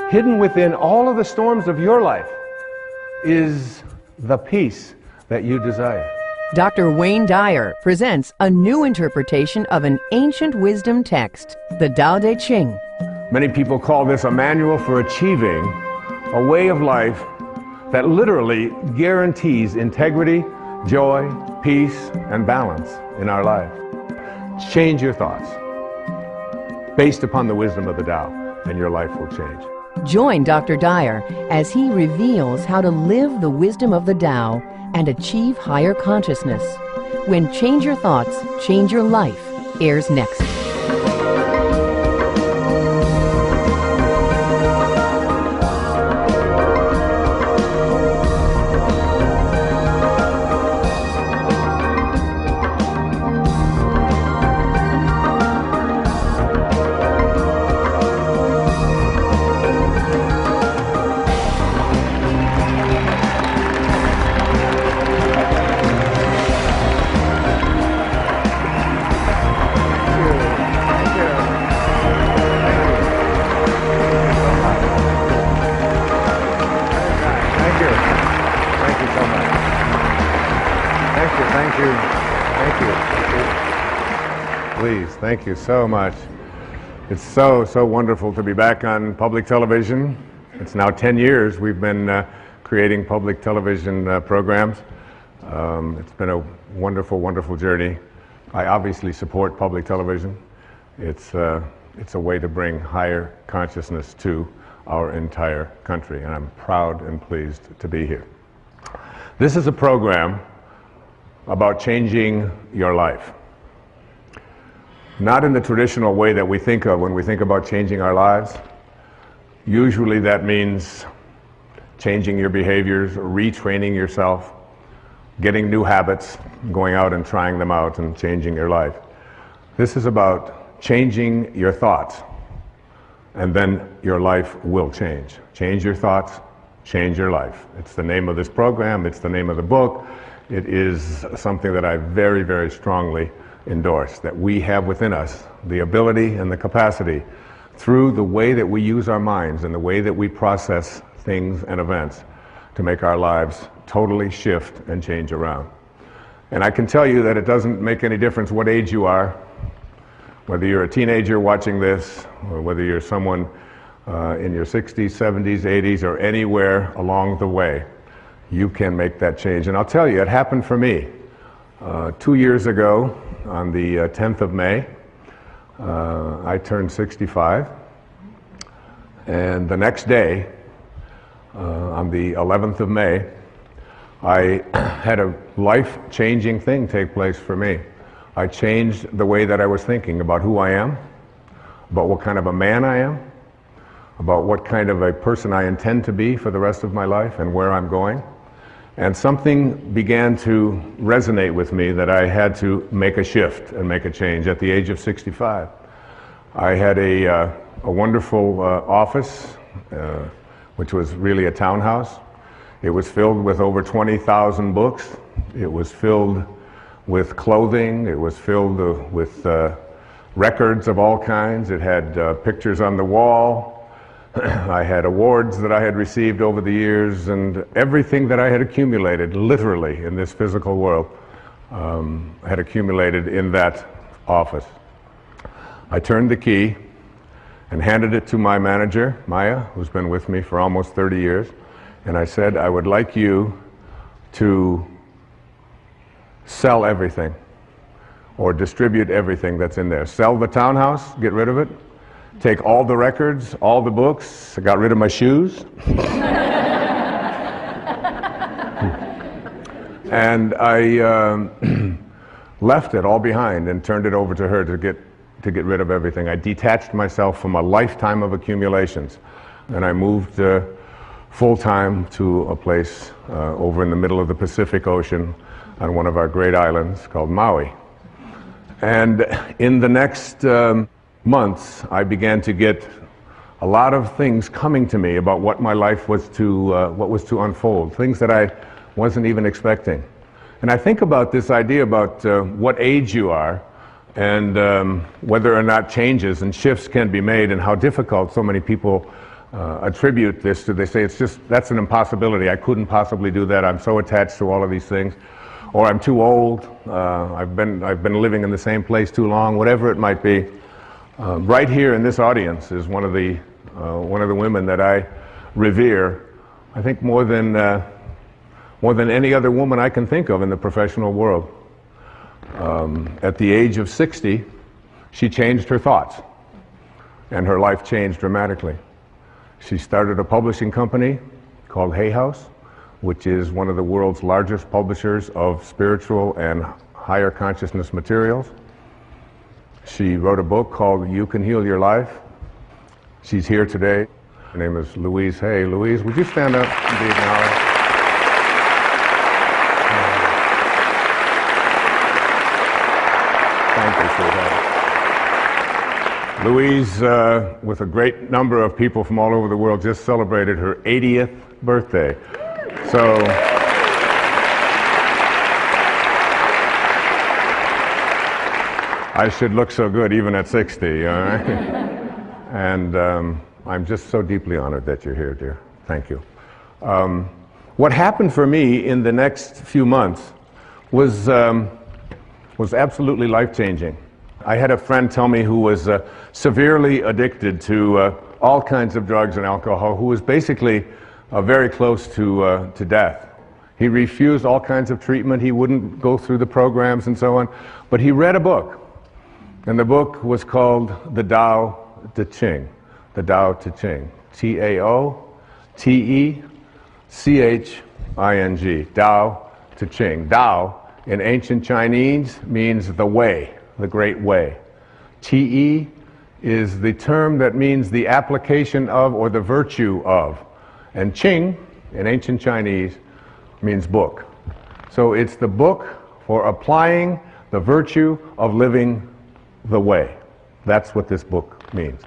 hidden within all of the storms of your life is the peace that you desire. Dr. Wayne Dyer presents a new interpretation of an ancient wisdom text, the Tao Te Ching. Many people call this a manual for achieving a way of life that literally guarantees integrity, joy, peace, and balance in our life. Change your thoughts based upon the wisdom of the Tao, and your life will change. Join Dr. Dyer as he reveals how to live the wisdom of the Tao and achieve higher consciousness. When Change Your Thoughts, Change Your Life airs next. Thank you so much. It's so wonderful to be back on public television. It's now 10 years we've been creating public television programs. It's been a wonderful journey. I obviously support public television. It's a way to bring higher consciousness to our entire country, and I'm proud and pleased to be here. This is a program about changing your life. Not in the traditional way that we think of when we think about changing our lives. Usually that means changing your behaviors, retraining yourself, getting new habits, going out and trying them out and changing your life. This is about changing your thoughts, and then your life will change. Change your thoughts, change your life. It's the name of this program, it's the name of the book. It is something that I very strongly endorse, that we have within us the ability and the capacity through the way that we use our minds and the way that we process things and events to make our lives totally shift and change around. And I can tell you that it doesn't make any difference what age you are, whether you're a teenager watching this or whether you're someone in your 60s, 70s, 80s, or anywhere along the way. You can make that change. And I'll tell you, it happened for me. 2 years ago, on the 10th of May, I turned 65, and the next day, on the 11th of May, I had a life-changing thing take place for me. I changed the way that I was thinking about who I am, about what kind of a man I am, about what kind of a person I intend to be for the rest of my life and where I'm going. And something began to resonate with me that I had to make a shift and make a change at the age of 65. I had a wonderful office, which was really a townhouse. It was filled with over 20,000 books. It was filled with clothing. It was filled with records of all kinds. It had pictures on the wall. I had awards that I had received over the years, and everything that I had accumulated, literally, in this physical world, had accumulated in that office. I turned the key and handed it to my manager, Maya, who's been with me for almost 30 years, and I said, I would like you to sell everything or distribute everything that's in there. Sell the townhouse, get rid of it. Take all the records, all the books. I got rid of my shoes. And I left it all behind and turned it over to her to get rid of everything. I detached myself from a lifetime of accumulations, and I moved full-time to a place over in the middle of the Pacific Ocean on one of our great islands called Maui. And in the next months, I began to get a lot of things coming to me about what my life was to unfold, things that I wasn't even expecting. And I think about this idea about what age you are and whether or not changes and shifts can be made, and how difficult so many people attribute this to, they say it's just, that's an impossibility. I couldn't possibly do that. I'm so attached to all of these things. Or I'm too old. I've been living in the same place too long, whatever it might be. Right here in this audience is one of the women that I revere. I think more than any other woman I can think of in the professional world. At the age of 60, she changed her thoughts, and her life changed dramatically. She started a publishing company called Hay House, which is one of the world's largest publishers of spiritual and higher consciousness materials. She wrote a book called You Can Heal Your Life. She's here today. Her name is Louise Hay. Louise, would you stand up and be acknowledged? Thank you, sweetheart. Louise, with a great number of people from all over the world, just celebrated her 80th birthday. So, I should look so good even at 60, all right? And I'm just so deeply honored that you're here, dear. Thank you. What happened for me in the next few months was absolutely life-changing. I had a friend tell me who was severely addicted to all kinds of drugs and alcohol, who was basically very close to death. He refused all kinds of treatment. He wouldn't go through the programs and so on. But he read a book, and the book was called The Tao Te Ching. The Tao Te Ching. T-A-O-T-E-C-H-I-N-G. Tao Te Ching. Tao in ancient Chinese means the way, the great way. Te is the term that means the application of or the virtue of. And Qing, in ancient Chinese, means book. So it's the book for applying the virtue of living the way. That's what this book means.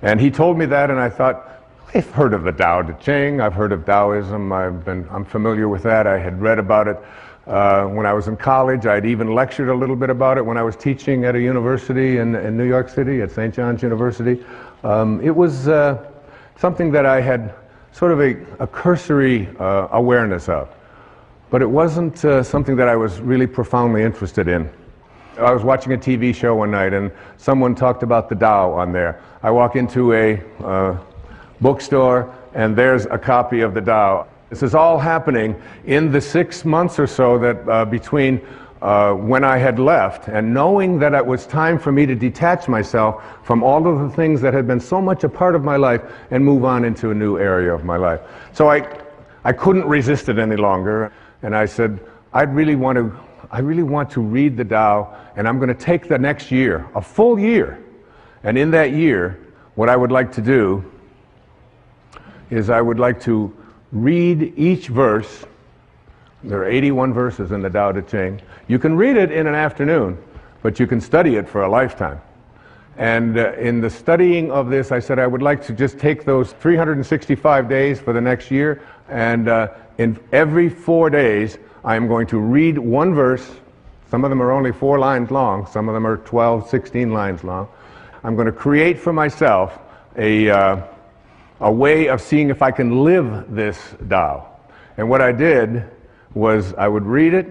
And he told me that, and I thought, I've heard of the Tao Te Ching, I've heard of Taoism, I'm familiar with that. I had read about it when I was in college. I'd even lectured a little bit about it when I was teaching at a university in New York City, at St. John's University. It was something that I had sort of a cursory awareness of. But it wasn't something that I was really profoundly interested in. I was watching a TV show one night and someone talked about the Tao on there. I walk into a bookstore and there's a copy of the Tao. This is all happening in the 6 months or so that between when I had left, and knowing that it was time for me to detach myself from all of the things that had been so much a part of my life and move on into a new area of my life. So I couldn't resist it any longer, and I said, I really want to read the Tao, and I'm going to take the next year, a full year, and in that year, what I would like to do is I would like to read each verse. There are 81 verses in the Tao Te Ching. You can read it in an afternoon, but you can study it for a lifetime. And in the studying of this, I said I would like to just take those 365 days for the next year, and in every 4 days, I'm going to read one verse. Some of them are only 4 lines long. Some of them are 12, 16 lines long. I'm going to create for myself a way of seeing if I can live this Tao. And what I did was I would read it,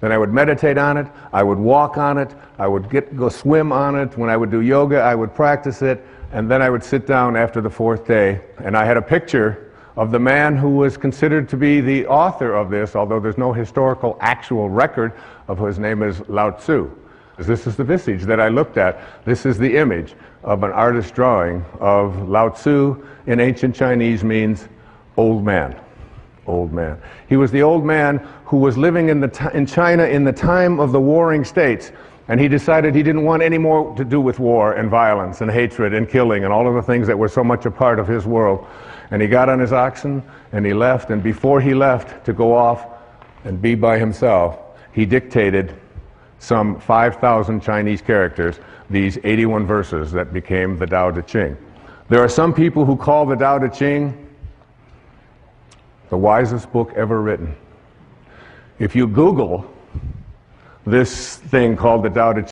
then I would meditate on it, I would walk on it, I would go swim on it. When I would do yoga, I would practice it, and then I would sit down after the 4th day, and I had a picture of the man who was considered to be the author of this, although there's no historical actual record of his name is Lao Tzu. This is the visage that I looked at. This is the image of an artist's drawing of Lao Tzu. In ancient Chinese means old man. Old man. He was the old man who was living in China in the time of the warring states, and he decided he didn't want any more to do with war and violence and hatred and killing and all of the things that were so much a part of his world. And he got on his oxen and he left, and before he left to go off and be by himself, he dictated some 5,000 Chinese characters, these 81 verses that became the Tao Te Ching. There are some people who call the Tao Te Ching the wisest book ever written. If you Google this thing called the Tao Te Ching,